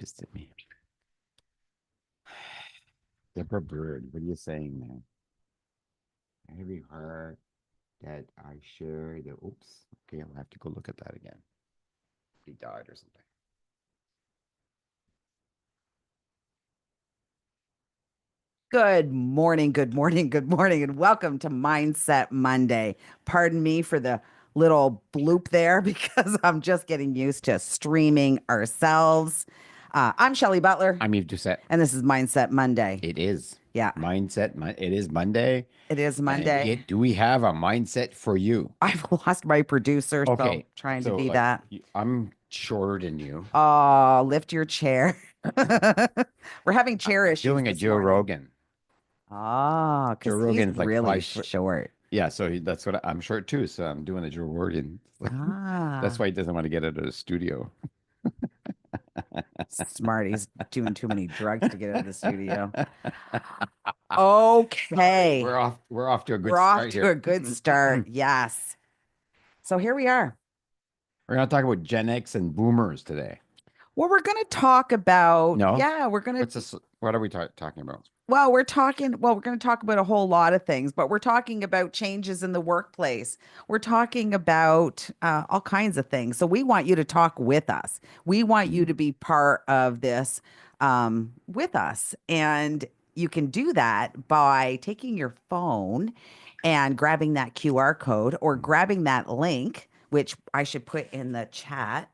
assisted me. Deborah Bird, what are you saying now? Every heart that I share, the oops. Okay, I'll have to go look at that again. He died or something. Good morning, good morning, good morning, and welcome to Mindset Monday. Pardon me for the little bloop there because I'm just getting used to streaming ourselves. I'm Shelley Butler, I'm Yves Doucet. and this is Mindset Monday. It is Yeah, it is Monday. it is And Monday. do we have a mindset for you? I've lost my producer, so Okay, trying to so be like that. I'm shorter than you. Oh, lift your chair. We're having chair I'm issues doing a this Joe morning. Rogan. Oh, Joe because he's Rogan's like really 5 foot. short. Yeah, so that's what I'm short too. So I'm doing a Joe Rogan. That's Ah. why he doesn't want to get out of the studio. Smart. He's doing too many drugs to get out of the studio. Okay. We're off to a We're good off start to here. a good start. Yes. So here we are. We're gonna talk about Gen X and boomers today. Well, we're going to talk about, No? yeah, we're going to, What's this? What are we talking about? we're going to talk about a whole lot of things, but we're talking about changes in the workplace. We're talking about all kinds of things. So we want you to talk with us. We want you to Mhm. be part of this with us. And you can do that by taking your phone and grabbing that QR code or grabbing that link, which I should put in the chat.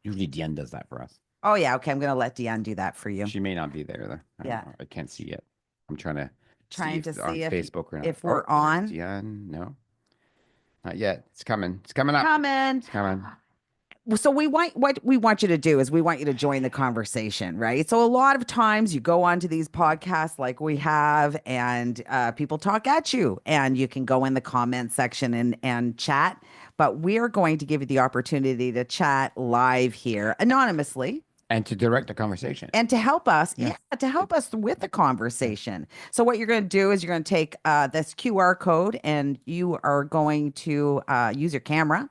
Usually Diane does that for us. Oh, yeah. Okay. I'm going to let Dion do that for you. She may not be there though. I don't Yeah. know. I can't see it. I'm trying to see Trying if to they're on see Facebook or not. if Oh, we're on. Diane, no, not yet. It's coming. It's coming up. Coming. It's coming. So we want what we want you to do is we want you to join the conversation, right? So a lot of times you go onto these podcasts like we have, and people talk at you, and you can go in the comment section and chat. But we are going to give you the opportunity to chat live here anonymously. And to direct the conversation. And to help us, Yeah. yeah, to help us with the conversation. So what you're going to do is you're going to take this QR code and you are going to use your camera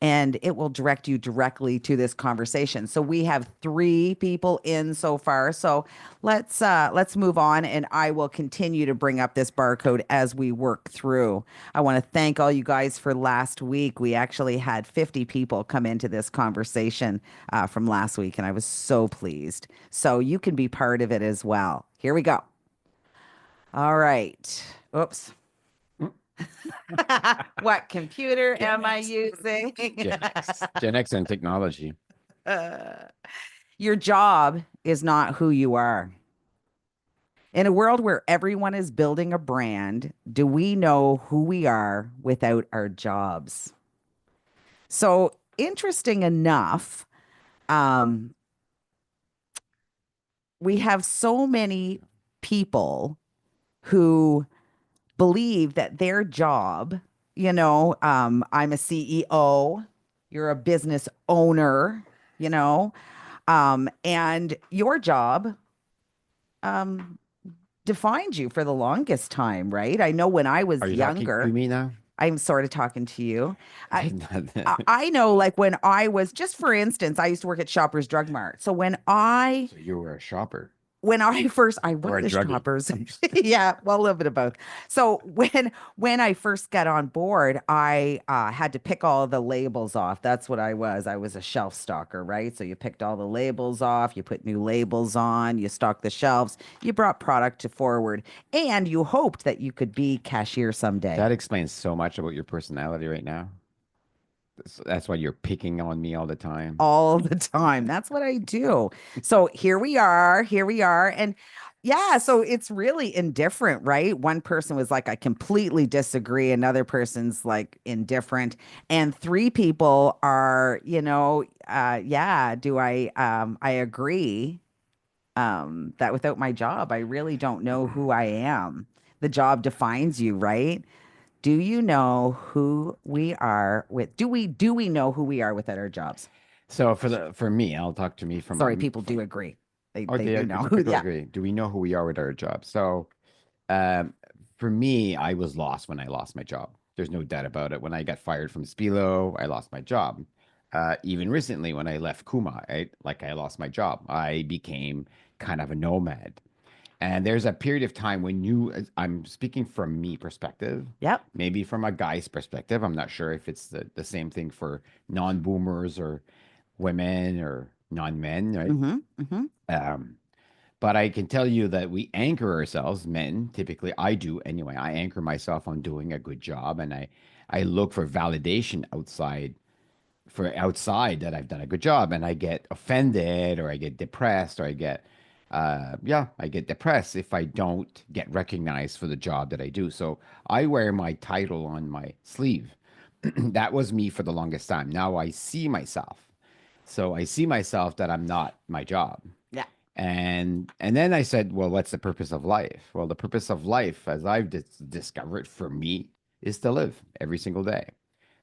and it will direct you directly to this conversation. So we have 3 people in so far. So let's move on, and I will continue to bring up this barcode as we work through. I want to thank all you guys for last week. We actually had 50 people come into this conversation from last week, and I was so pleased. So you can be part of it as well. Here we go. All right. Oops. What computer am I using? Gen X and technology. Your job is not who you are. In a world where everyone is building a brand, do we know who we are without our jobs? So, interesting enough, um, we have so many people who believe that their job, I'm a CEO, you're a business owner, and your job um, defined you for the longest time, right? I know when I Are was you talking to younger, me now? I'm sort of talking to you. I know, like when I was, just for instance, I used to work at Shoppers Drug Mart. So So you were a shopper I or was a the druggie? shoppers. Yeah, well, a little bit of both. So when I first got on board, I had to pick all the labels off. That's what I was. I was a shelf stalker, right? So you picked all the labels off, you put new labels on, you stocked the shelves, you brought product to forward, and you hoped that you could be cashier someday. That explains so much about your personality right now. That's why you're picking on me all the time. All the time. That's what I do. So here we are. Here we are. And yeah, so it's really indifferent, right? One person was like, I completely disagree. Another person's like indifferent. And 3 people are, yeah, I agree that without my job, I really don't know who I am. The job defines you, right? Do you know who we are with? Do we know who we are without our jobs? So for me, I'll talk to me from Sorry, people do agree. They do know so who. people Yeah. agree. Do we know who we are with our job? So um, for me, I was lost when I lost my job. There's no doubt about it. When I got fired from Spilo, I lost my job. Even recently, when I left Kuma, I lost my job. I became kind of a nomad. And there's a period of time when I'm speaking from me perspective, Yep. maybe from a guy's perspective. I'm not sure if it's the same thing for non-boomers or women or non-men, right? Mm-hmm. Mm-hmm. Um, but I can tell you that we anchor ourselves, men, typically, I do anyway. I anchor myself on doing a good job, and I look for validation outside that I've done a good job, and I get offended or I get depressed or I get depressed if I don't get recognized for the job that I do. So I wear my title on my sleeve. That was me for the longest time. Now I see myself. So I see myself that I'm not my job. Yeah. And then I said, well, what's the purpose of life? Well, the purpose of life, as I've discovered for me, is to live every single day.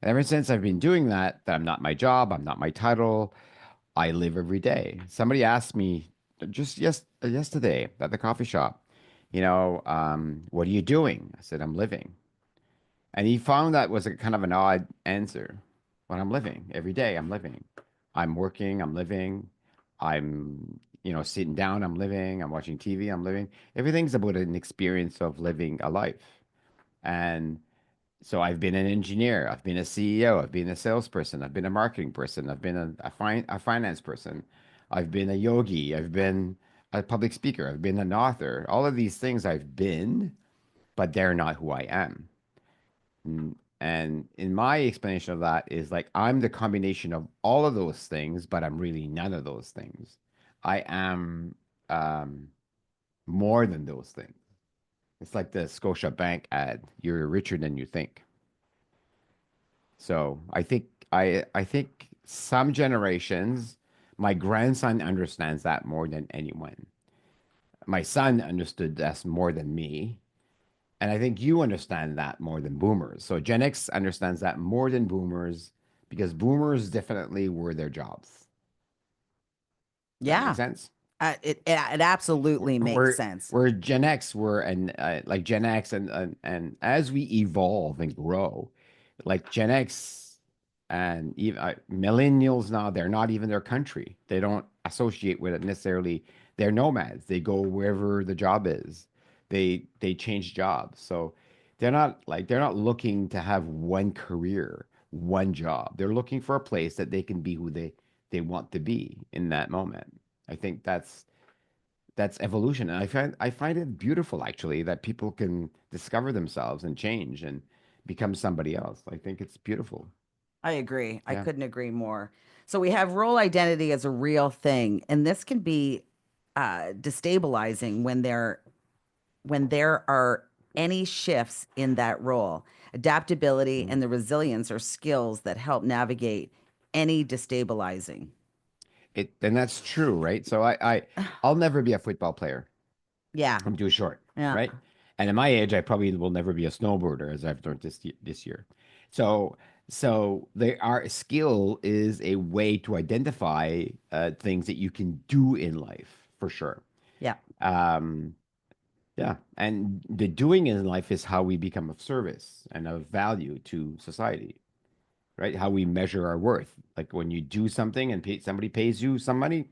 And ever since I've been doing that I'm not my job, I'm not my title, I live every day. Somebody asked me just yesterday at the coffee shop, what are you doing? I said, I'm living. And he found that was a kind of an odd answer. But I'm living every day. I'm living. I'm working. I'm living. I'm sitting down. I'm living. I'm watching TV. I'm living. Everything's about an experience of living a life. And so I've been an engineer. I've been a CEO. I've been a salesperson. I've been a marketing person. I've been a finance person. I've been a yogi. I've been a public speaker. I've been an author. All of these things I've been, but they're not who I am. And in my explanation of that is like I'm the combination of all of those things, but I'm really none of those things. I am um, more than those things. It's like the Scotia Bank ad, you're richer than you think. So I think some generations, my grandson understands that more than anyone. My son understood this more than me. And I think you understand that more than boomers. So Gen X understands that more than boomers because boomers definitely were their jobs. That makes Yeah. sense? It absolutely makes We're sense. we're Gen X were and like Gen X and as we evolve and grow, like Gen X and even millennials now, they're not even their country. They don't associate with it necessarily. They're nomads. They go wherever the job is. They change jobs. So they're not looking to have one career, one job. They're looking for a place that they can be who they want to be in that moment. I think that's evolution. And I find it beautiful actually that people can discover themselves and change and become somebody else. I think it's beautiful. I agree. I Yeah. couldn't agree more. So we have role identity as a real thing, and this can be destabilizing when there are any shifts in that role. Adaptability Mhm. and the resilience are skills that help navigate any destabilizing. And that's true, right? So I'll never be a football player. Yeah. I'm too short, Yeah. right? And at my age, I probably will never be a snowboarder, as I've learned this year. So our skill is a way to identify things that you can do in life, for sure. Yeah. Um, Yeah, and the doing in life is how we become of service and of value to society, right? How we measure our worth. Like when you do something and somebody pays you some money,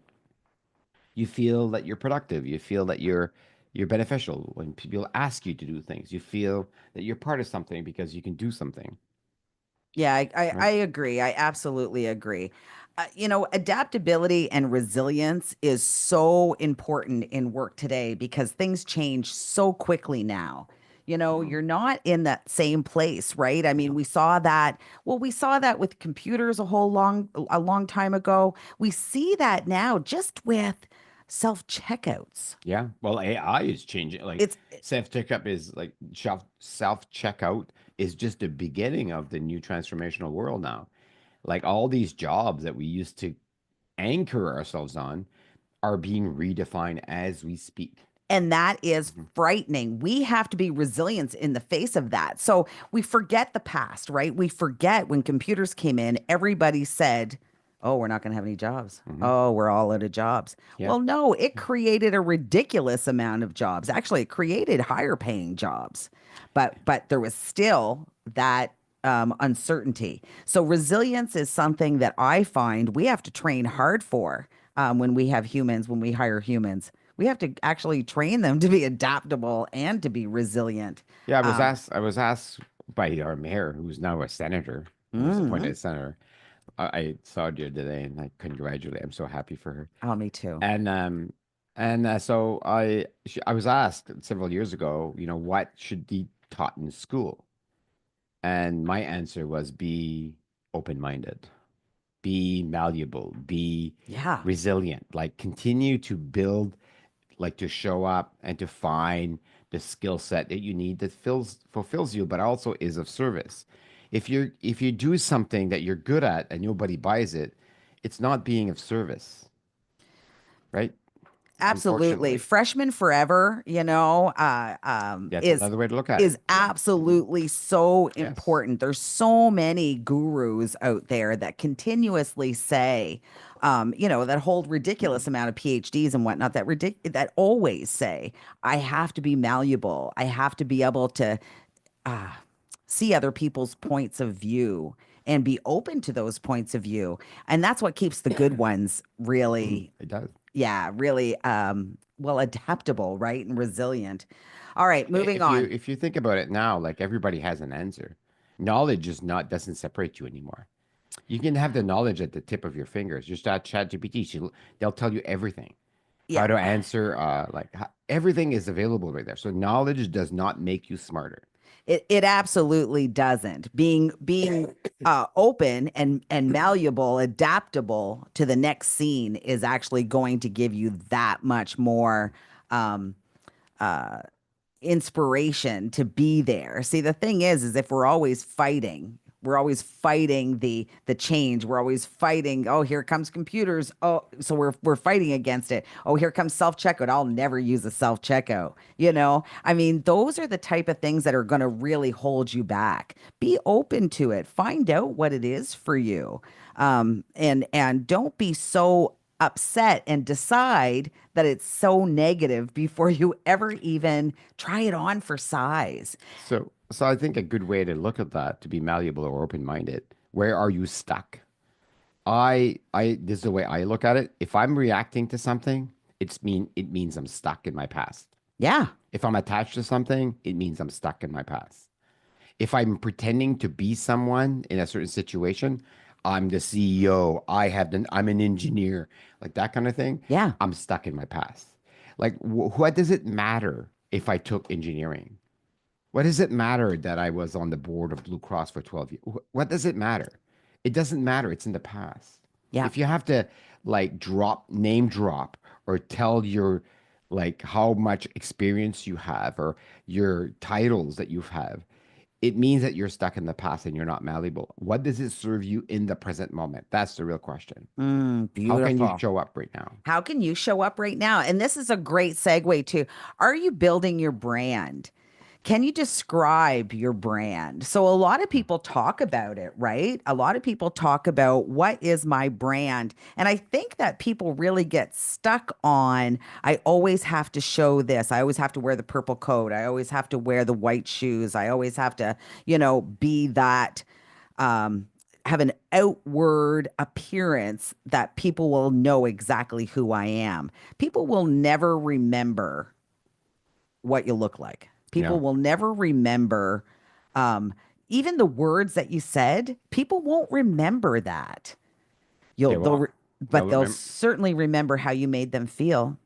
you feel that you're productive. You feel that you're beneficial. When people ask you to do things, you feel that you're part of something because you can do something, Yeah, I right? agree. I absolutely agree. Adaptability and resilience is so important in work today because things change so quickly now. Mhm. You're not in that same place, right? I mean, No. we saw that with computers a long time ago. We see that now just with self-checkouts. Yeah. Well, AI is changing. Like It's self checkup is like self checkout is just the beginning of the new transformational world now. Like all these jobs that we used to anchor ourselves on are being redefined as we speak. And that is Mhm. frightening. We have to be resilient in the face of that. So we forget the past, right? We forget when computers came in, everybody said, oh, we're not going to have any jobs. Mhm. Oh, we're all out of jobs. Yeah. Well, no, it created a ridiculous amount of jobs. Actually, it created higher paying jobs. But there was still that uncertainty. So resilience is something that I find we have to train hard for when we have humans, when we hire humans. We have to actually train them to be adaptable and to be resilient. Yeah, Um, I was asked by our mayor, who's now a senator, who was appointed mhm. a senator. I saw it the other day, and I congratulate. I'm so happy for her. Oh, me too. And so I was asked several years ago, what should be taught in school? And my answer was be open-minded, be malleable, be Yeah. resilient, like continue to build, like to show up and to find the skill set that you need that fulfills you, but also is of service. If you do something that you're good at and nobody buys it, it's not being of service, right? Absolutely. Unfortunately. Freshman forever, That's another way to look at it. is absolutely so Yes. important. There's so many gurus out there that continuously say, that hold ridiculous amount of PhDs and whatnot that always say, I have to be malleable. I have to be able to uh, see other people's points of view and be open to those points of view. And that's what keeps the good ones really, It does. yeah, really well adaptable, right? And resilient. All right, moving If you on. if you think about it now, like everybody has an answer. Knowledge is not doesn't separate you anymore. You can have the knowledge at the tip of your fingers. Just start ChatGPT. They'll tell you everything. Yeah, How to answer, everything is available right there. So knowledge does not make you smarter. it absolutely doesn't. Being open and malleable, adaptable to the next scene is actually going to give you that much more um, inspiration to be there. See, the thing is if we're always fighting the change. We're always fighting, oh, here comes computers. Oh, so we're fighting against it. Oh, here comes self-checkout. I'll never use a self-checkout. I mean, those are the type of things that are going to really hold you back. Be open to it. Find out what it is for you. And don't be so upset and decide that it's so negative before you ever even try it on for size. So I think a good way to look at that, to be malleable or open-minded, where are you stuck? This is the way I look at it. If I'm reacting to something, it means I'm stuck in my past. Yeah. If I'm attached to something, it means I'm stuck in my past. If I'm pretending to be someone in a certain situation, I'm the CEO, I'm an engineer, like that kind of thing, Yeah. I'm stuck in my past. Like, what does it matter if I took engineering? What does it matter that I was on the board of Blue Cross for 12 years? What does it matter? It doesn't matter. It's in the past. Yeah. If you have to like name drop or tell your like how much experience you have or your titles that you have, it means that you're stuck in the past and you're not malleable. What does it serve you in the present moment? That's the real question. How can you Beautiful. show up right now? How can you show up right now? And this is a great segue to, are you building your brand? Can you describe your brand? So a lot of people talk about it, right? A lot of people talk about what is my brand? And I think that people really get stuck on, I always have to show this. I always have to wear the purple coat. I always have to wear the white shoes. I always have to, be that um have an outward appearance that people will know exactly who I am. People will never remember what you look like. People No, will never remember um, even the words that you said. People won't remember that. they won't. They'll But they'll remember. certainly remember how you made them feel,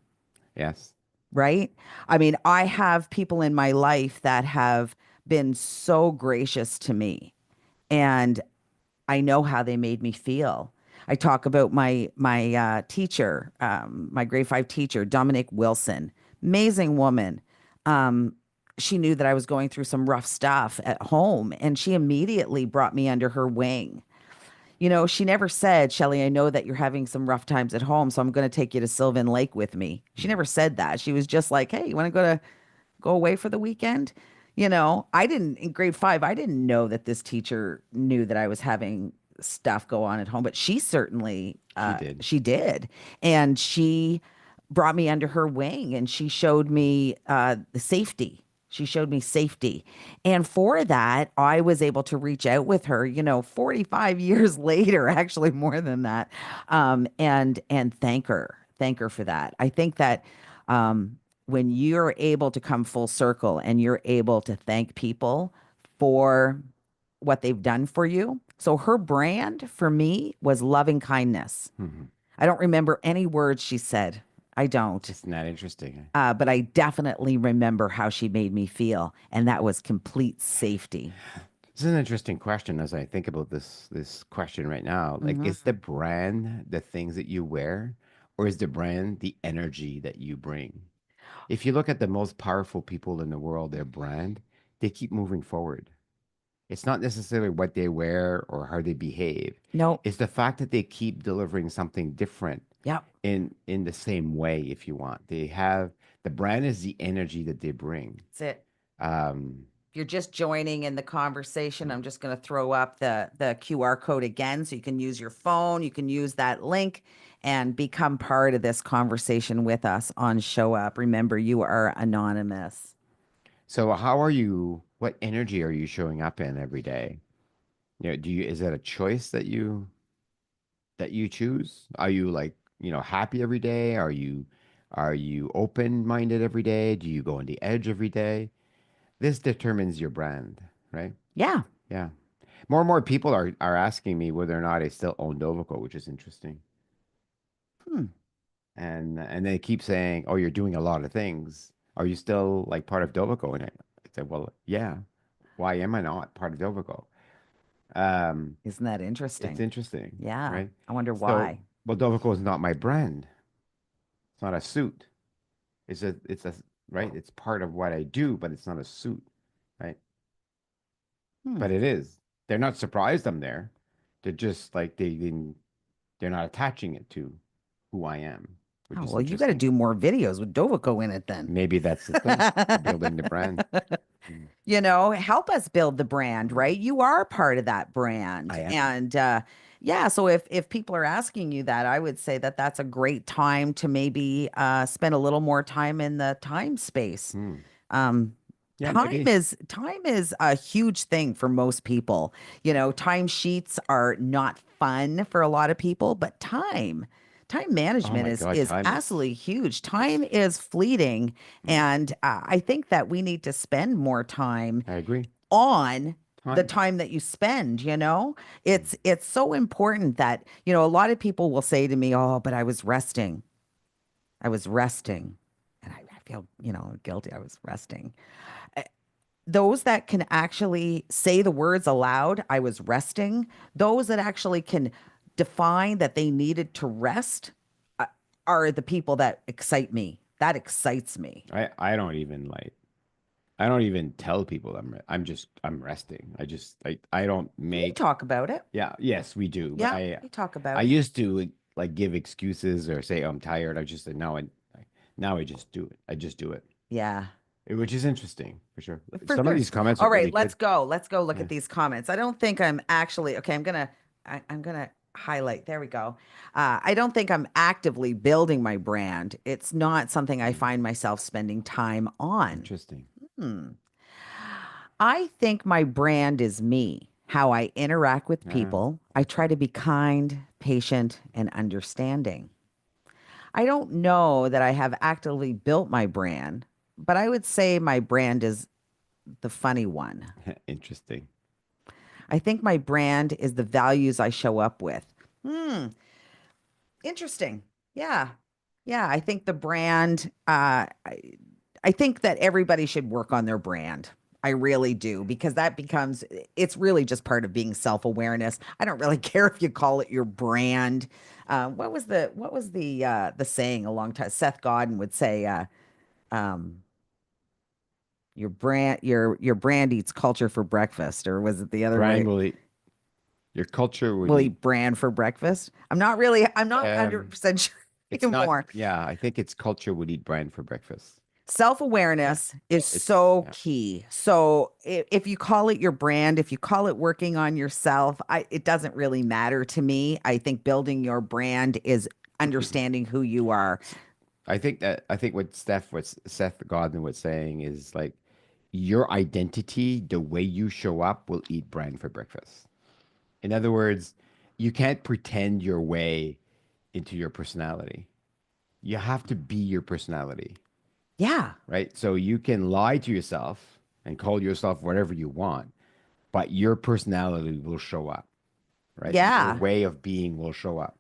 Yes. right? I mean, I have people in my life that have been so gracious to me, and I know how they made me feel. I talk about my teacher, my grade 5 teacher, Dominic Wilson, amazing woman. Um, she knew that I was going through some rough stuff at home, and she immediately brought me under her wing. She never said, Shelley, I know that you're having some rough times at home, so I'm going to take you to Sylvan Lake with me. She never said that. She was just like, hey, you want to go away for the weekend? I didn't in grade 5, I didn't know that this teacher knew that I was having stuff go on at home, but she certainly She did. she did. And she brought me under her wing and she showed me the safety. She showed me safety. And for that, I was able to reach out with her, 45 years later, actually more than that, and thank her for that. I think that when you're able to come full circle and you're able to thank people for what they've done for you. So her brand for me was loving kindness. Mhm. I don't remember any words she said. I don't. Isn't that interesting? But I definitely remember how she made me feel, and that was complete safety. This is an interesting question as I think about this question right now. Like, Hmm. is the brand the things that you wear, or is the brand the energy that you bring? If you look at the most powerful people in the world, their brand, they keep moving forward. It's not necessarily what they wear or how they behave. No. It's the fact that they keep delivering something different Yep. in the same way, if you want. They have the brand is the energy that they bring. That's it. Um, If you're just joining in the conversation, I'm just going to throw up the QR code again so you can use your phone, you can use that link and become part of this conversation with us on Show Up. Remember, you are anonymous. so how are you, what energy are you showing up in every day? Is that a choice that you choose? Are you like, happy every day? Are you open-minded every day? Do you go on the edge every day? This determines your brand, right? Yeah. Yeah. More and more people are asking me whether or not I still own Dovico, which is interesting. Hmm. And they keep saying, "Oh, you're doing a lot of things. Are you still like part of Dovico?" And I said, "Well, yeah. Why am I not part of Dovico?" Um, Isn't that it's interesting? interesting, Yeah. right? I wonder So, why. well, Dovico is not my brand. It's not a suit. It's a right. It's part of what I do, but it's not a suit, right? Hmm. But it is. They're not surprised I'm there. They're just like they're not attaching it to who I am, which Oh, is well, you got to interesting. do more videos with Dovico in it then. Maybe that's the thing, building the brand. Mm, Help us build the brand, mm. right? You are part of that brand. I am. And yeah, so if people are asking you that, I would say that that's a great time to maybe spend a little more time in the time space. Hmm. Um, Yeah, time maybe. is time is a huge thing for most people. Time sheets are not fun for a lot of people, but time Oh management my is God, is time is absolutely huge. it's Time is fleeting, mm, and I think that we need to spend more time I agree. on the Time. time that you spend. Mm. It's so important that a lot of people will say to me, "Oh, but I was resting," and I feel guilty. I was resting. Uh, Those that can actually say the words aloud, "I was resting," those that actually can define that they needed to rest, uh, are the people that excite me. That excites me. I don't even tell people I'm resting. I don't We make talk about it. yeah, yes, we do. But Yeah, we talk I about it. used to like give excuses or say I'm tired. I just said no, now I just do it. I just do it. Yeah. Which is interesting for sure. For Some of sure. these comments are All right, really let's good. go. Let's go look Yeah. at these comments. I don't think I'm actually okay. I'm gonna highlight. There we go. I don't think I'm actively building my brand. It's not something I Mm, find myself spending time on. interesting. Hmm. I think my brand is me, how I interact with Ah, people. I try to be kind, patient, and understanding. I don't know that I have actively built my brand, but I would say my brand is the funny one. interesting. I think my brand is the values I show up with. Hmm, interesting. Yeah. Yeah, I think the brand I think that everybody should work on their brand. I really do because that becomes it's really just part of being self-awareness. I don't really care if you call it your brand. What was the saying a long time? Seth Godin would say um your brand eats culture for breakfast, or was it the other Brian way? will eat, your culture would Will eat. eat bran for breakfast? I'm not Um, 100% sure it's not, anymore. yeah, I think it's culture would eat Brian for breakfast. Yeah. Self-awareness is so Yeah. key. So if you call it your brand, if you call it working on yourself, it doesn't really matter to me. I think building your brand is understanding who you are. I think what Seth Godin was saying is like your identity, the way you show up, will eat brand for breakfast. In other words, you can't pretend your way into your personality. You have to be your personality, Yeah. right? So you can lie to yourself and call yourself whatever you want, but your personality will show up, right? Your Yeah. way of being will show up.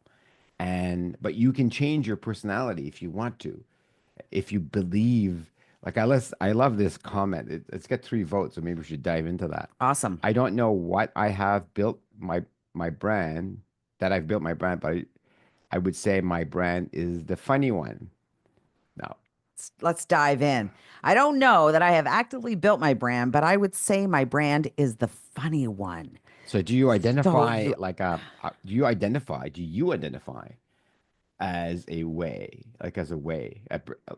And but you can change your personality if you want to. If you believe, like I love this comment. It's got 3 votes, so maybe we should dive into that. Awesome. I don't know what I have built my brand that I've built my brand, but I would say my brand is the funny one. No. Let's dive in. I don't know that I have actively built my brand, but I would say my brand is the funny one. So do you So identify you, like do you identify as a way, like as a way,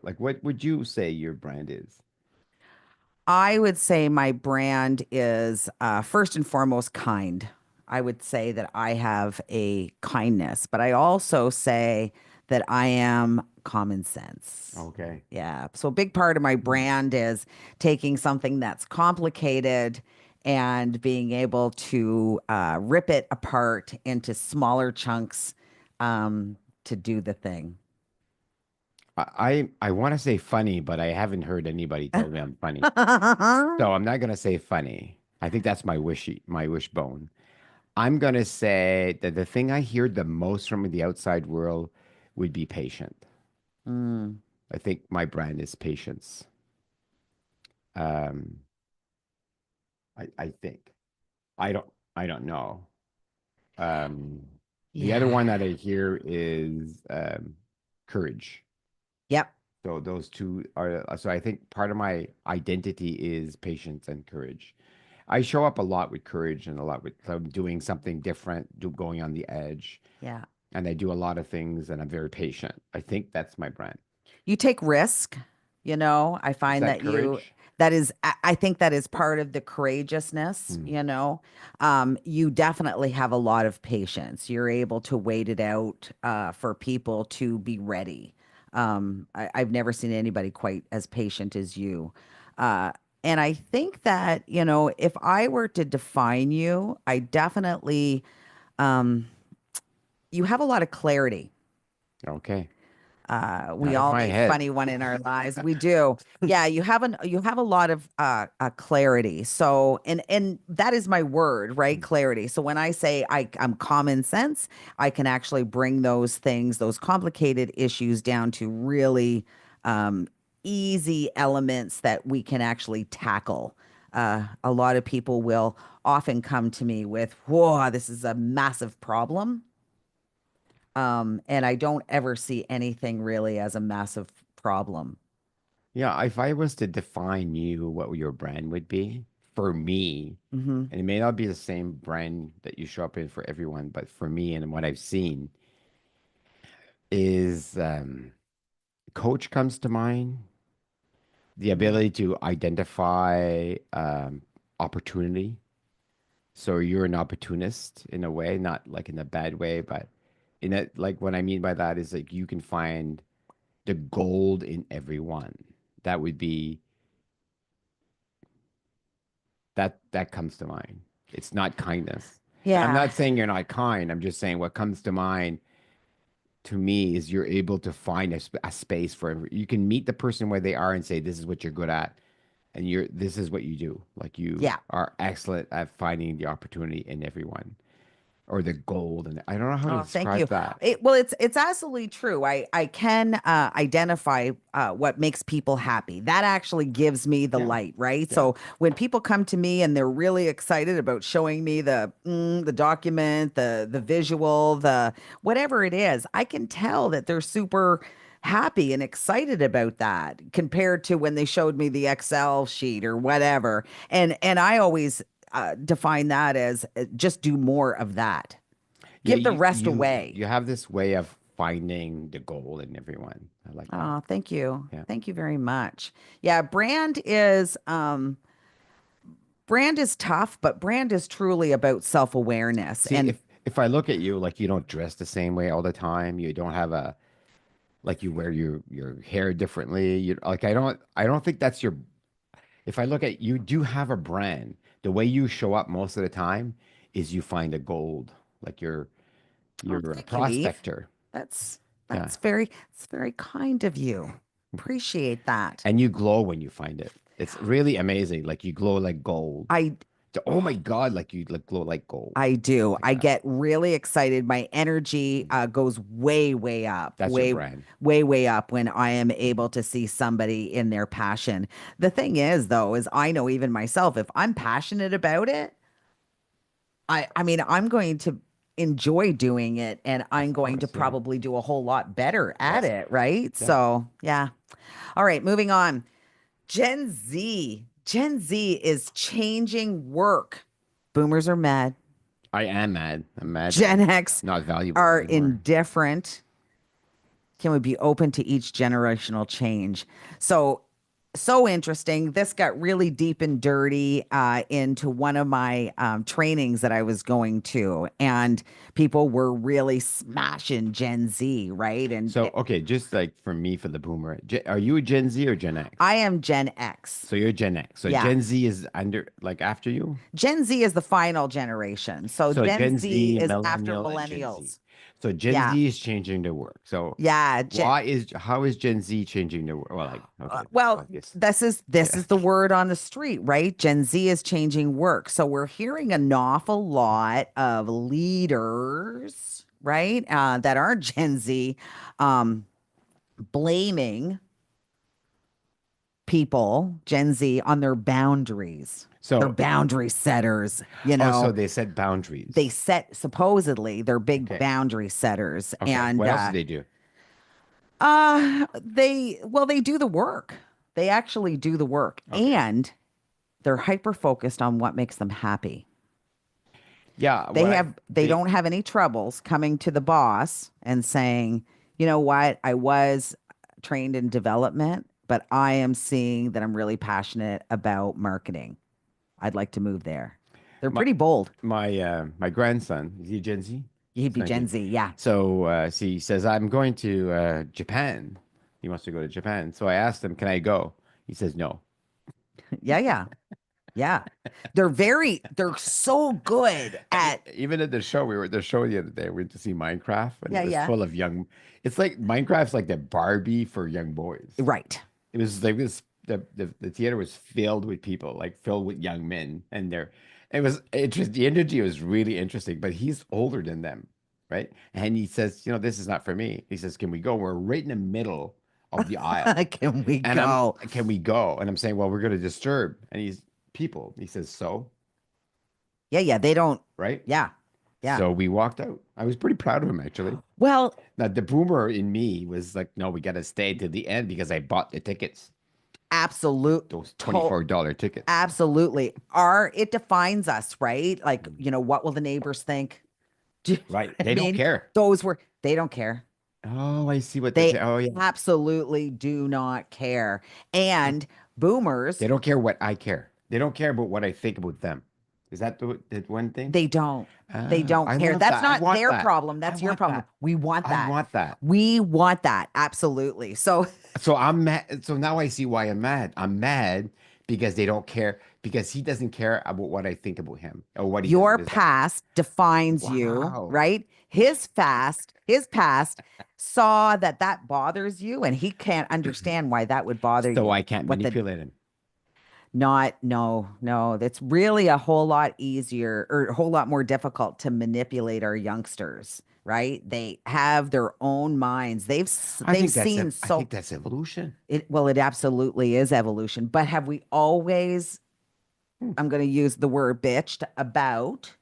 like what would you say your brand is? I would say my brand is first and foremost kind. I would say that I have a kindness, but I also say that I am common sense. Okay. Yeah. So a big part of my Hmm. brand is taking something that's complicated and being able to rip it apart into smaller chunks to do the thing. I want to say funny, but I haven't heard anybody tell me I'm funny. So I'm not gonna say funny. I think that's my wishbone. I'm gonna say that the thing I hear the most from the outside world would be patient. Mm, I think my brand is patience. Um, I think. I don't know. Um, the other yeah. one that I hear is courage. Yep. So those two are, so I think part of my identity is patience and courage. I show up a lot with courage and a lot with so I'm doing something different, going on the edge, Yeah. and I do a lot of things and I'm very patient. I think that's my brand. You take risk, I Is find that that courage? that is, I think that is part of the courageousness, Hmm. you definitely have a lot of patience. You're able to wait it out for people to be ready. I've never seen anybody quite as patient as you. Uh, and I think that, if I were to define you, I definitely, um, you have a lot of clarity. Okay. We Out of all my need head. funny one in our lives. We do. Yeah, you have a lot of clarity. So and that is my word, right? Clarity. So when I say I'm common sense, I can actually bring those things, those complicated issues down to really um, easy elements that we can actually tackle. A lot of people will often come to me with, "Whoa, this is a massive problem." And I don't ever see anything really as a massive problem. Yeah, if I was to define you, what your brand would be for me, Hmm. and it may not be the same brand that you show up in for everyone, but for me and what I've seen is coach comes to mind, the ability to identify opportunity. So you're an opportunist in a way, not like in a bad way, but in a like what I mean by that is like you can find the gold in everyone. That would be that comes to mind. It's not kindness. And I'm Yeah. not saying you're not kind. I'm just saying what comes to mind to me is you're able to find a space for you can meet the person where they are and say this is what you're good at and this is what you do. Like you Yeah. are excellent at finding the opportunity in everyone or the gold and I don't know how to Oh, thank you. describe that. Well, it's absolutely true. I can identify what makes people happy. That actually gives me the Yeah. light, right? Yeah. So when people come to me and they're really excited about showing me the document, the visual, the whatever it is, I can tell that they're super happy and excited about that compared to when they showed me the Excel sheet or whatever. And I always define that as just do more of that. Yeah, Give the rest away. you have this way of finding the gold in everyone. I like that. Oh, thank you. Yeah. Thank you very much. Yeah, brand is tough, but brand is truly about self-awareness. See, And if I look at you like you don't dress the same way all the time, you don't have a like you wear your hair differently. You like I don't think that's your If I look at you, do have a brand. The way you show up most of the time is you find a gold, like Oh, you're a thank you, Eve. prospector. That's Yeah. it's very kind of you. Appreciate that. And you glow when you find it. It's really amazing. Like you glow like gold. I Oh my God, like you like glow like gold. I do. Like I that. get really excited. My energy Mhm. goes way, way up, That's your brand. way, way up when I am able to see somebody in their passion. The thing is, though, is I know even myself, if I'm passionate about it, I mean, I'm going to enjoy doing it and I'm Of going to course, yeah. probably do a whole lot better at Yes. it, right? Yeah. So, yeah. All right, moving on. Gen Z. Gen Z is changing work. Boomers are mad. I am mad. I'm mad that Gen I'm X not valuable are anymore. indifferent. Can we be open to each generational change? So, so interesting. This got really deep and dirty into one of my trainings that I was going to, and people were really smashing Gen Z, right? And So, okay, just like for me, for the boomer, are you a Gen Z or Gen X? I am Gen X. So you're Gen X. So Yeah. Gen Z is under, like after you? Gen Z is the final generation. So So Gen Gen Z Z, is after millennial, and Gen Z. millennials. So Gen Yeah. Z is changing their work. So Yeah. how is Gen Z changing their work? Well, like, okay, that's Well, obvious. this Yeah. is the word on the street, right? Gen Z is changing work. So we're hearing an awful lot of leaders, right? That aren't Gen Z, um, blaming people, Gen Z, on their boundaries. They're So, boundary setters, you oh, so know. they set They boundaries. set supposedly they're big Okay. boundary setters. Okay. And What else do they do? they do the work. They actually do the work. Okay. And they're hyper focused on what makes them happy. Yeah. What They they, don't have any troubles coming to the boss and saying, "You know what? I was trained in development, but I am seeing that I'm really passionate about marketing. I'd like to move there." They're my, pretty bold. my grandson, is he Gen Z? He'd He's be Gen 19. Z, yeah. So he says, I'm going to Japan. He wants to go to Japan. So I asked him, can I go? He says no. Yeah, yeah. Yeah. They're so good at Even at the show, we were at the show the other day. We went to see Minecraft, and yeah, it was yeah. full of young. It's like Minecraft's like the Barbie for young boys. Right. It was like this. The theater was filled with people, like filled with young men, and they're. It was interesting. The energy was really interesting, but he's older than them, right? And he says, this is not for me. He says, "Can we go?" We're right in the middle of the aisle, Can we and go? can we go? And I'm saying, well, we're going to disturb. And he's people. He says, so, Yeah, yeah. They don't. right? Yeah. Yeah. So we walked out. I was pretty proud of him, actually. Well, Now, the boomer in me was like, no, we got to stay to the end because I bought the tickets, absolute those to $24 tickets. absolutely. It defines us, right? Like, what will the neighbors think? Do you know Right. what I They don't mean? care. They don't care. Oh, I see what they They say. Oh, yeah. absolutely do not care. And They boomers, don't care what I care. They don't care about what I think about them. Is that the one thing? they don't. They don't I care. love That's that. I not want their that. problem. I That's your want problem. that. We want I that. want that. We want that. Absolutely. So So I'm mad. So now I see why I'm mad. I'm mad because they don't care, because he doesn't care about what I think about him or what he does your with his life. past defines you, Wow. right? His past saw that that bothers you, and he can't understand why that would bother So you. I can't What the manipulate him. not, no, no, that's really a whole lot easier or a whole lot more difficult to manipulate our youngsters, right? They have their own minds. They've seen I so think that's evolution. it absolutely is evolution. But have we always, Hmm. I'm going to use the word bitched about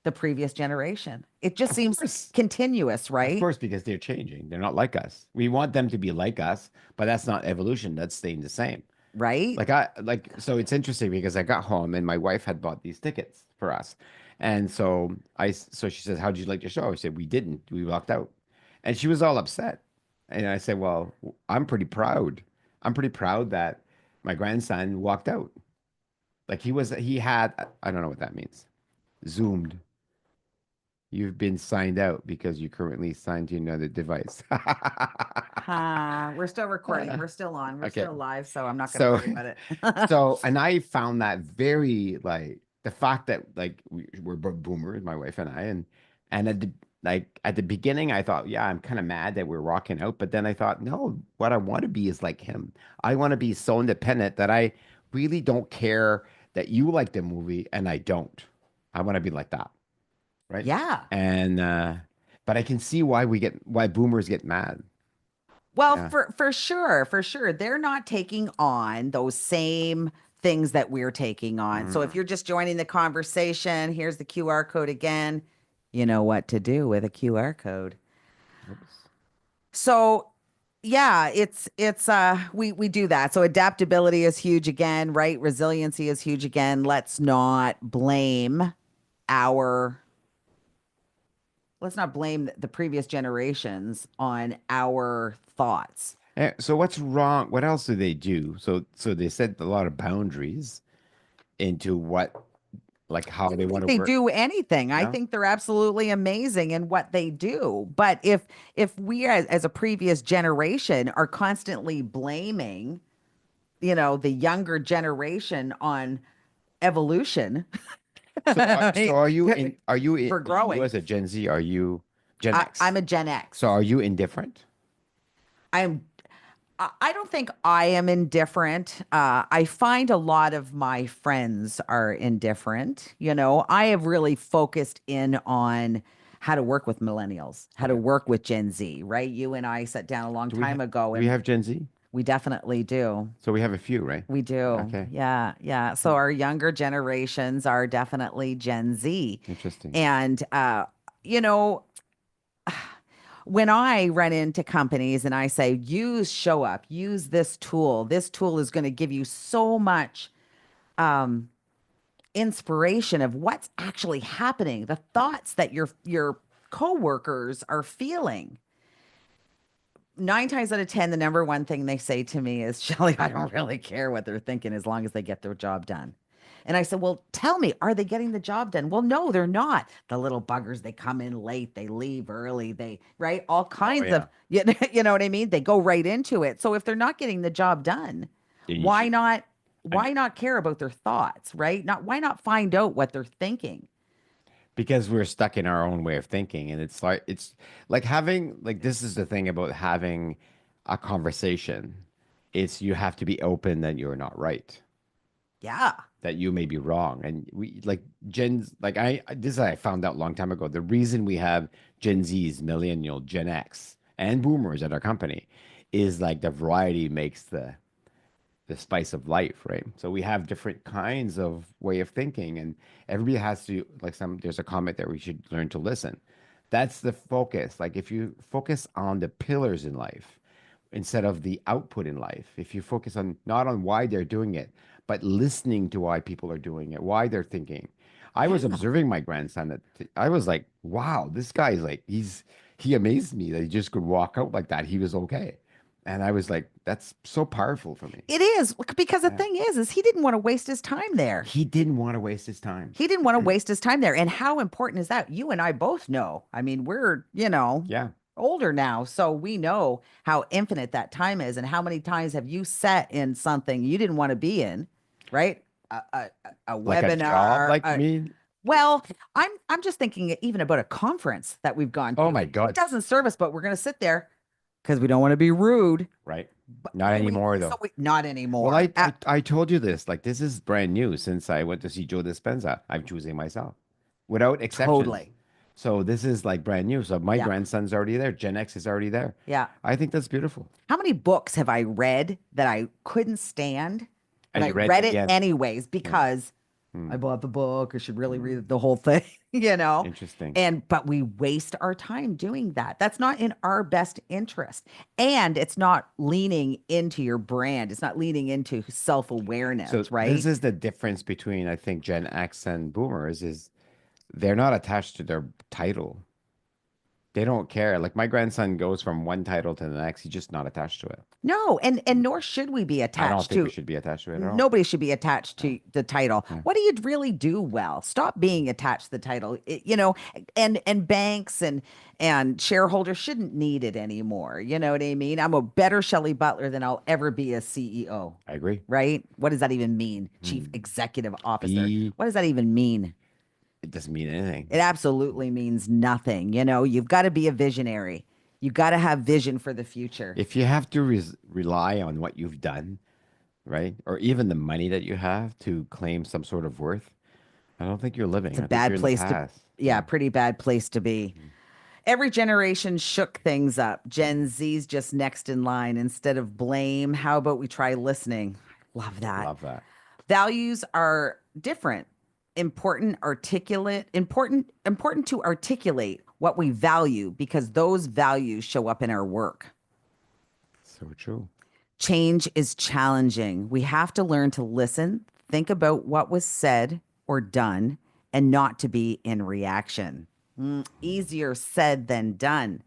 the previous generation? It just Of seems course. continuous, Of right? course, because they're changing. They're not like us. We want them to be like us, but that's not evolution. That's staying the same. Right? So it's interesting because I got home and my wife had bought these tickets for us. And so she says, how'd you like the show? I said, we didn't. We walked out. And she was all upset. And I said, well, I'm pretty proud. I'm pretty proud that my grandson walked out. Like he had, I don't know what that means. Zoomed. You've been signed out because you currently signed to another device. We're still recording. We're still on. We're Okay. still live, so I'm not going to So, worry about it. and I found that very like the fact that like we're both boomers, my wife and I, and at the beginning, I thought, yeah, I'm kind of mad that we're rocking out, but then I thought, no, what I want to be is like him. I want to be so independent that I really don't care that you like the movie and I don't. I want to be like that, right? Yeah. And but I can see why boomers get mad. Well, Yeah. for sure, they're not taking on those same things that we're taking on. So if Mm. you're just joining the conversation, here's the QR code again. You know what to do with a QR code. Oops. So yeah, we do that. So adaptability is huge again, right? Resiliency is huge again. Our let's not blame the previous generations on our thoughts. So what's wrong? What else do they do? So they set a lot of boundaries into what like how I they don't want think to they work. do anything. I No? think they're absolutely amazing in what they do. But if we as a previous generation are constantly blaming, the younger generation on evolution So for you growing. as a Gen Z, are you Gen I'm X? a Gen So X. are you indifferent? I'm I don't think I am indifferent. I find a lot of my friends are indifferent. I have really focused in on how to work with millennials, how to Okay. work with Gen Z, right? You and I sat down a long time ago Do we and have Gen Z? we definitely do. So we have a few, right? We do. Okay. Yeah. Yeah. So our younger generations are definitely Gen Z. Interesting. And, you know, when I run into companies and I say, use ShowUp, use this tool is going to give you so much inspiration of what's actually happening, the thoughts that your coworkers are feeling. 9 times out of 10, the number one thing they say to me is, Shelley, I don't really care what they're thinking as long as they get their job done. And I said, well, tell me, are they getting the job done? Well, no, they're not. The little buggers, they come in late, they leave early, right? All Oh kinds of, yeah. you know what I mean? They go right into it. So if they're not getting the job done, Then you why should. not, I why know. not care about their thoughts, right? Why not find out what they're thinking? Because we're stuck in our own way of thinking, and it's like having like this is the thing about having a conversation. It's you have to be open that you're not right, Yeah. that you may be wrong. And we like Gen's like this I found out a long time ago. The reason we have Gen Z's, millennial, Gen X, and boomers at our company is like the variety makes the spice of life, right? So we have different kinds of way of thinking, and everybody has to like there's a comment there we should learn to listen. That's the focus. Like if you focus on the pillars in life instead of the output in life, if you focus on not on why they're doing it, but listening to why people are doing it, why they're thinking. I was Yeah. observing my grandson that I was like, wow, this guy's like he amazed me that he just could walk out like that. He was okay. And I was like, that's so powerful for me. It is because the Yeah. thing is he didn't want to waste his time there. He didn't want to waste his time. He didn't want to waste his time there. And how important is that? You and I both know. I mean, we're, Yeah. older now, so we know how infinite that time is. And how many times have you sat in something you didn't want to be in, right? A Like a job webinar. like me. Well, I'm just thinking even about a conference that we've gone Oh to. my It God. doesn't serve us, but we're going to sit there because we don't want to be rude. Right. But Not anymore though. not Well, anymore. I told you this. Like this is brand new since I went to see Joe Dispenza. I'm choosing myself without exceptions. Totally. So this is like brand new. So my Yeah. grandson's already there. Gen X is already there. Yeah. I think that's beautiful. How many books have I read that I couldn't stand, but And I you read it read it again. anyways Yeah. because Hmm. I bought the book. I should really Hmm. read the whole thing, you know? Interesting. But we waste our time doing that. That's not in our best interest. And it's not leaning into your brand. It's not leaning into So self-awareness, this right? is the difference between I think Gen X and boomers is they're not attached to their title. They don't care. Like my grandson goes from one title to the next. He's just not attached to it. No, and nor should we be I don't attached think we to. should be attached to it at all. Nobody should be attached No. to the title. Yeah, What do you really do well? Stop being attached to the title. And banks and shareholders shouldn't need it anymore. You know what I mean? I'm a better Shelley Butler than I'll ever be a CEO. I agree. Right? What does that even mean? Chief Mm. Executive Officer. Be What does that even mean? it doesn't mean anything. It absolutely means nothing. You've got to be a visionary. You got to have vision for the future. If you have to rely on what you've done, right, or even the money that you have to claim some sort of worth, I don't think you're It's living. a I think bad you're in the place to, past. yeah, Yeah. pretty bad place to be. Every generation shook things up. Gen Z's just next in line. Instead of blame, how about we try listening? Love that. Love that. Values are different. Important to articulate what we value because those values show up in our work. So true. Change is challenging. We have to learn to listen, think about what was said or done, and not to be in reaction. Easier said than done.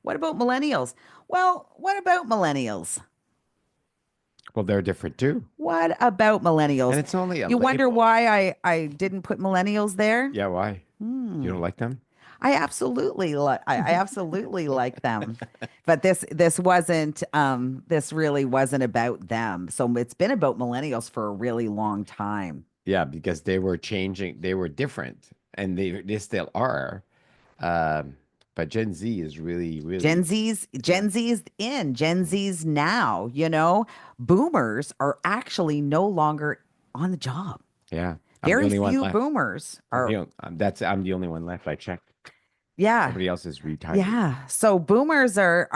What about millennials? Well, what about millennials? Well, they're different too. What about And millennials? it's only a You wonder label. why I didn't put millennials there? Yeah, why? You don't like them? I absolutely like them. But this wasn't this really wasn't about them. So it's been about millennials for a really long time. Yeah, because they were changing, they were different, and they still are. Um, but Gen Z is really, really, yeah, Gen Z's in, Gen Z's now, boomers are actually no longer on the job. yeah. I'm the Very only one few left. boomers are, I'm the only one left. I checked. yeah, Everybody else is retired. yeah. So boomers are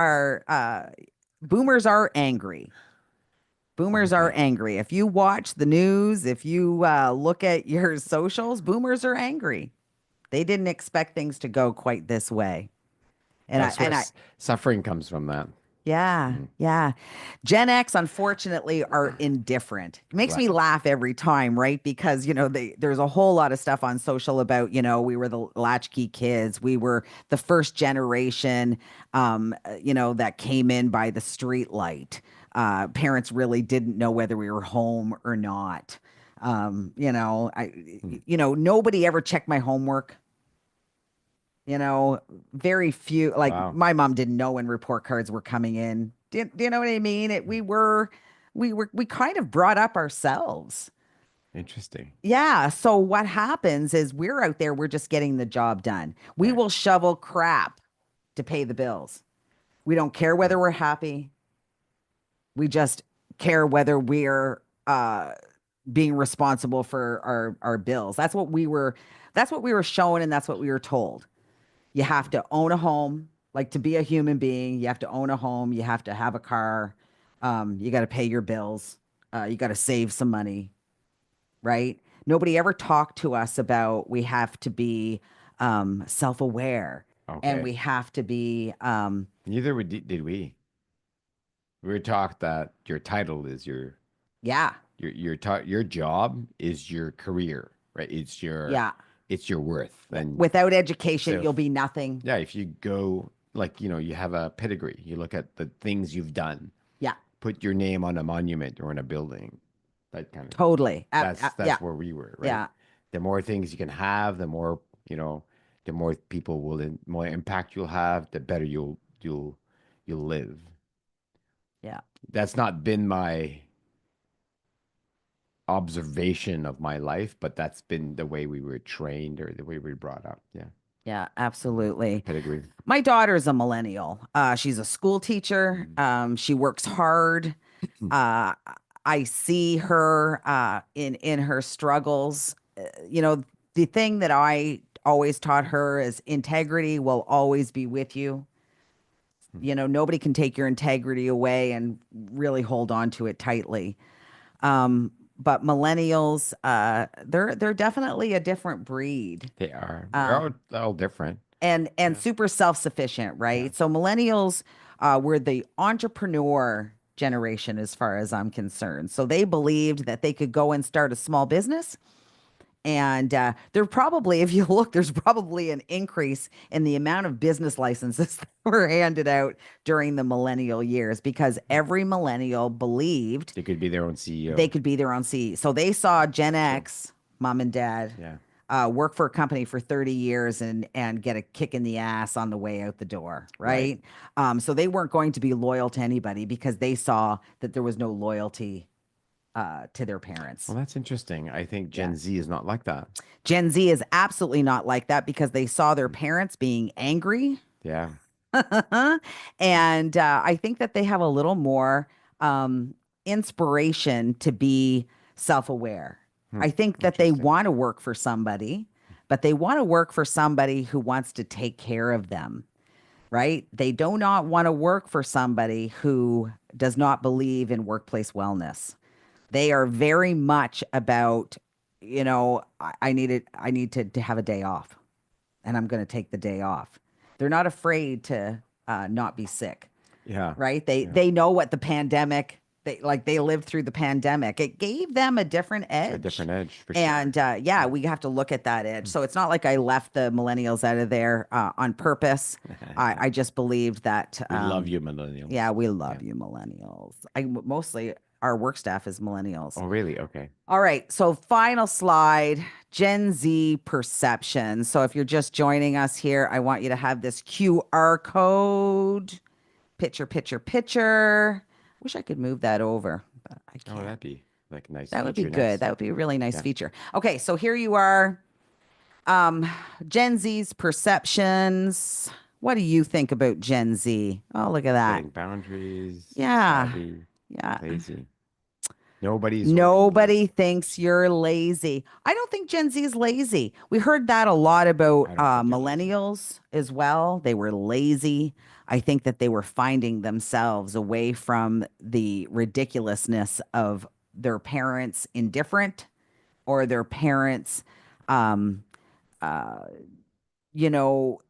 angry. Boomers are Okay. angry. If you watch the news, if you look at your socials, boomers are angry. They didn't expect things to go quite this way. And I That's where and I suffering comes from that. Yeah, Mm. yeah. Gen X, unfortunately, are indifferent. It makes me Right. laugh every time, right? Because, there's a whole lot of stuff on social about, we were the latchkey kids. We were the first generation, that came in by the street light. Parents really didn't know whether we were home or not. Mm. Nobody ever checked my homework. You know, very few, like Wow. my mom didn't know when report cards were coming in. Do you know what I mean? We kind of brought up ourselves. Interesting. Yeah. So what happens is we're out there, we're just getting the job done. We Right. will shovel crap to pay the bills. We don't care whether Mm. we're happy. We just care whether we're being responsible for our bills. That's what we were shown and that's what we were told. You have to own a home, like to be a human being. You have to own a home. You have to have a car. You got to pay your bills. You got to save some money, right? Nobody ever talked to us about we have to be self-aware and Okay. we have to be, Neither did we. We were taught that your title is yeah, your job is your career, right? yeah. It's your worth. And Without education, so you'll be nothing. yeah, if you go like, you have a pedigree, you look at the things you've done, Yeah, put your name on a monument or in a building, that kind of thing. totally. Yeah, That's where we were, right? yeah, The more things you can have, the more people more impact you'll have, the better you'll live. yeah. That's not been my observation of my life, but that's been the way we were trained or the way we were brought up. Yeah. Yeah, Mhm. absolutely. Pedigree. My daughter's a millennial. She's a school teacher. Mhm. She works hard. Uh, I see her in her struggles. The thing that I always taught her is integrity will always be with you. Nobody can take your integrity away and really hold on to it tightly. But millennials, they're definitely a different breed. They are. They're Uh, all different. and Yeah. super self-sufficient, Yeah. right? So millennials were the entrepreneur generation as far as I'm concerned. So they believed that they could go and start a small business And there probably, if you look, there's probably an increase in the amount of business licenses that were handed out during the millennial years because every millennial believed They could be their own they CEO. could be their own CEO. So they saw Gen True. X, mom and dad, Yeah. work for a company for 30 years and get a kick in the ass on the way out the door, Right. right? So they weren't going to be loyal to anybody because they saw that there was no loyalty to their Well, parents. that's interesting. I think Yeah. Gen Z is not like that. Gen Z is absolutely not like that because they saw their parents being angry. Yeah. And I think that they have a little more um, inspiration to be self aware. Hmm. I think that they Interesting. want to work for somebody, but they want to work for somebody who wants to take care of them, right? They do not want to work for somebody who does not believe in workplace wellness. They are very much about, I need to have a day off and I'm going to take the day off. They're not afraid to not be sick, Yeah. right? They Yeah. they know what the pandemic they lived through the pandemic. It gave them a different A edge. different edge for sure. And yeah, Yeah. we have to look at that edge. So it's not like I left the millennials out of there on purpose. I just believed that We love you, yeah, millennials. we Yeah. love you millennials. I mostly our work staff is millennials. Oh, really? Okay. All right. So, final slide, Gen Z perception. So, if you're just joining us here, I want you to have this QR code. Picture, picture, picture. Wish I could move that over, but I Oh, can't. that'd be like a nice That would be feature good. next. That would be a really nice Yeah. feature. Okay. So, here you are. Um, Gen Z's perceptions. What do you think about Gen Z? Oh, look at that. Setting boundaries, Yeah. savvy, Yeah. lazy. Nobody's Nobody lazy. thinks you're lazy. I don't think Gen Z is lazy. We heard that a lot about I don't think they're lazy. millennials as well. They were lazy. I think that they were finding themselves away from the ridiculousness of their parents indifferent or their parents, um, uh, you know,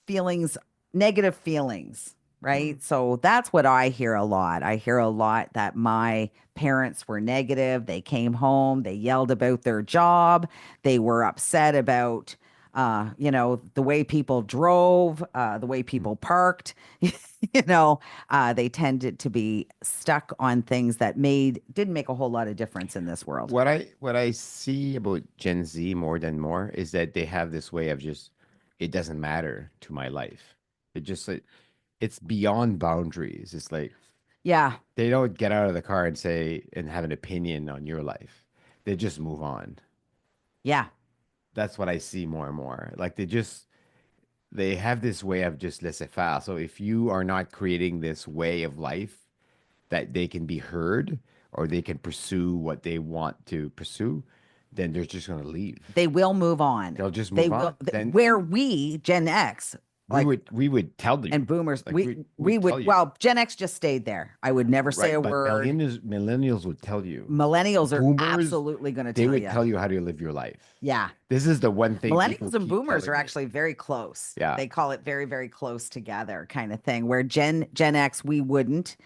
feelings, negative feelings, Hmm. right? So that's what I hear a lot. I hear a lot that my parents were negative. They came home, they yelled about their job, they were upset about the way people drove, the way Hmm. people parked. They tended to be stuck on things that didn't make a whole lot of difference in this world. What I see about Gen Z more than more is that they have this way of just it doesn't matter to my life. It just like it's beyond boundaries. It's like Yeah, they don't get out of the car and say and have an opinion on your life. They just move on. yeah. That's what I see more and more. Like they have this way of just laissez-faire. So if you are not creating this way of life that they can be heard or they can pursue what they want to pursue, then they're just going to leave. They will move on. They'll just They move will, on. Then where we, Gen X, we like, would tell you, and boomers, like we we'd tell would, you, well, Gen X just stayed there. I would never say right? a But word. millennials would tell you. Millennials are Boomers, absolutely going to they tell would you. tell you how to live your life. Yeah. This is the one thing people Millennials and keep boomers are telling me. actually very close. Yeah. They call it very, very close together kind of thing, where Gen X, we wouldn't.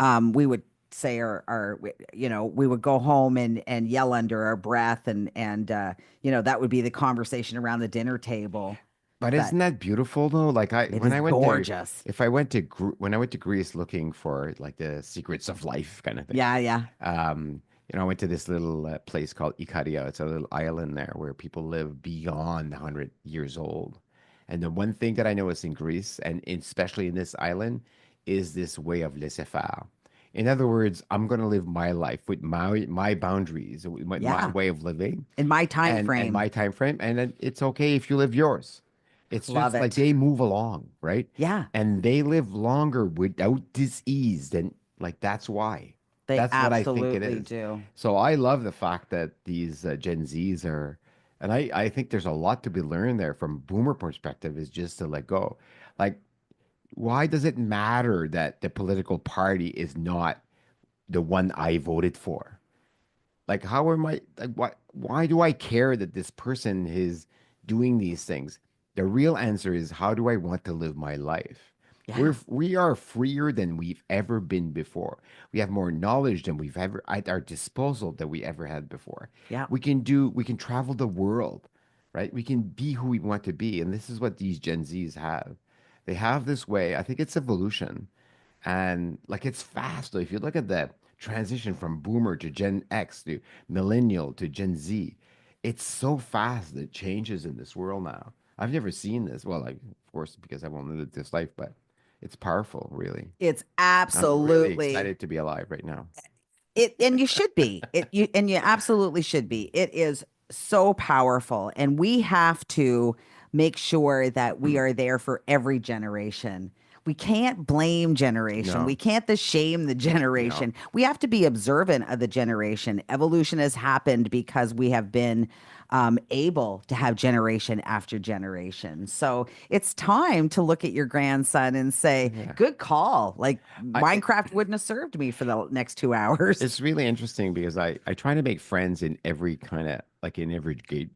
We would say we would go home and yell under our breath and that would be the conversation around the dinner table. But But isn't that beautiful though? Like it is gorgeous. if I went to when I went to Greece looking for like the secrets of life kind of thing, Yeah, yeah. I went to this little place called Ikaria. It's a little island there where people live beyond 100 years old. And the one thing that I noticed in Greece, and especially in this island, is this way of laissez-faire. In other words, I'm going to live my life with my boundaries, with my Yeah. way of living, In my time and frame. my time frame, and then it's okay if you live yours. It's Love just like it. they move along, right? Yeah, And they live longer without disease than like that's why. they That's what I think it absolutely is. do. So I love the fact that these Gen Zs are, and I think there's a lot to be learned there from boomer perspective is just to let go. Like, why does it matter that the political party is not the one I voted for? Like, how am I, like, why do I care that this person is doing these things? The real answer is, how do I want to live my life? Yeah. We are freer than we've ever been before. We have more knowledge than we've ever at our disposal than we ever had before. Yeah. We can travel the world, right? We can be who we want to be. And this is what these Gen Zs have. They have this way. I think it's evolution. And like it's fast. If you look at the transition from boomer to Gen X to millennial to Gen Z, it's so fast that changes in this world now. I've never seen this. Well, like, of course, because I've only lived this life, but it's powerful, really. It's I'm really absolutely excited to be alive right now. it, and you should be. You absolutely should be. It is so powerful, and we have to make sure that we are there for every generation. We can't blame generation. We No, can't the shame the no. generation. We have to be observant of the generation. Evolution has happened because we have been able to have generation after generation. So it's time to look at your grandson and say, Yeah. "Good call." Like I Minecraft wouldn't have served me for the next 2 hours. it's really interesting because I try to make friends in every kind of like in every age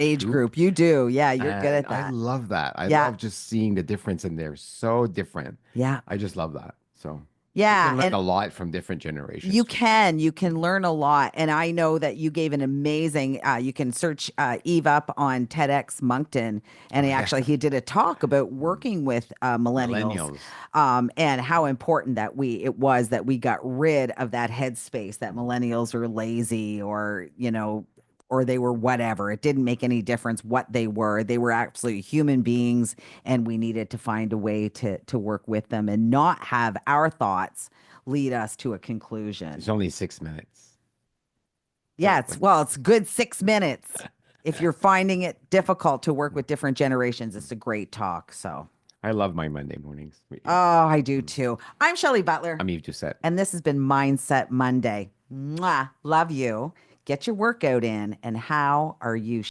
Age group. group. You do. Yeah, you're good And at I that. love that. I Yeah. love just seeing the difference, and they're so different. Yeah. I just love that. So you Yeah. can learn And a lot from different generations you too. can. You can learn a lot. And I know that you gave an amazing, you can search Eve up on TEDx Moncton. And Oh he yeah. actually, he did a talk about Mm. working with millennials Millennials. and how important it was that we got rid of that headspace that Mm. millennials were lazy or, or they were whatever. It didn't make any difference what they were. They were absolutely human beings, and we needed to find a way to work with them and not have our thoughts lead us to a It's conclusion. only 6 minutes. Yeah, it's good 6 minutes. If you're finding it difficult to work with different generations, it's a great talk. So, I love my Monday mornings with you. oh, I do Mm. too. I'm Shelley Butler, I'm Yves Doucet. and this has been Mindset Monday. Mwah, love you. Get your workout in. And how are you?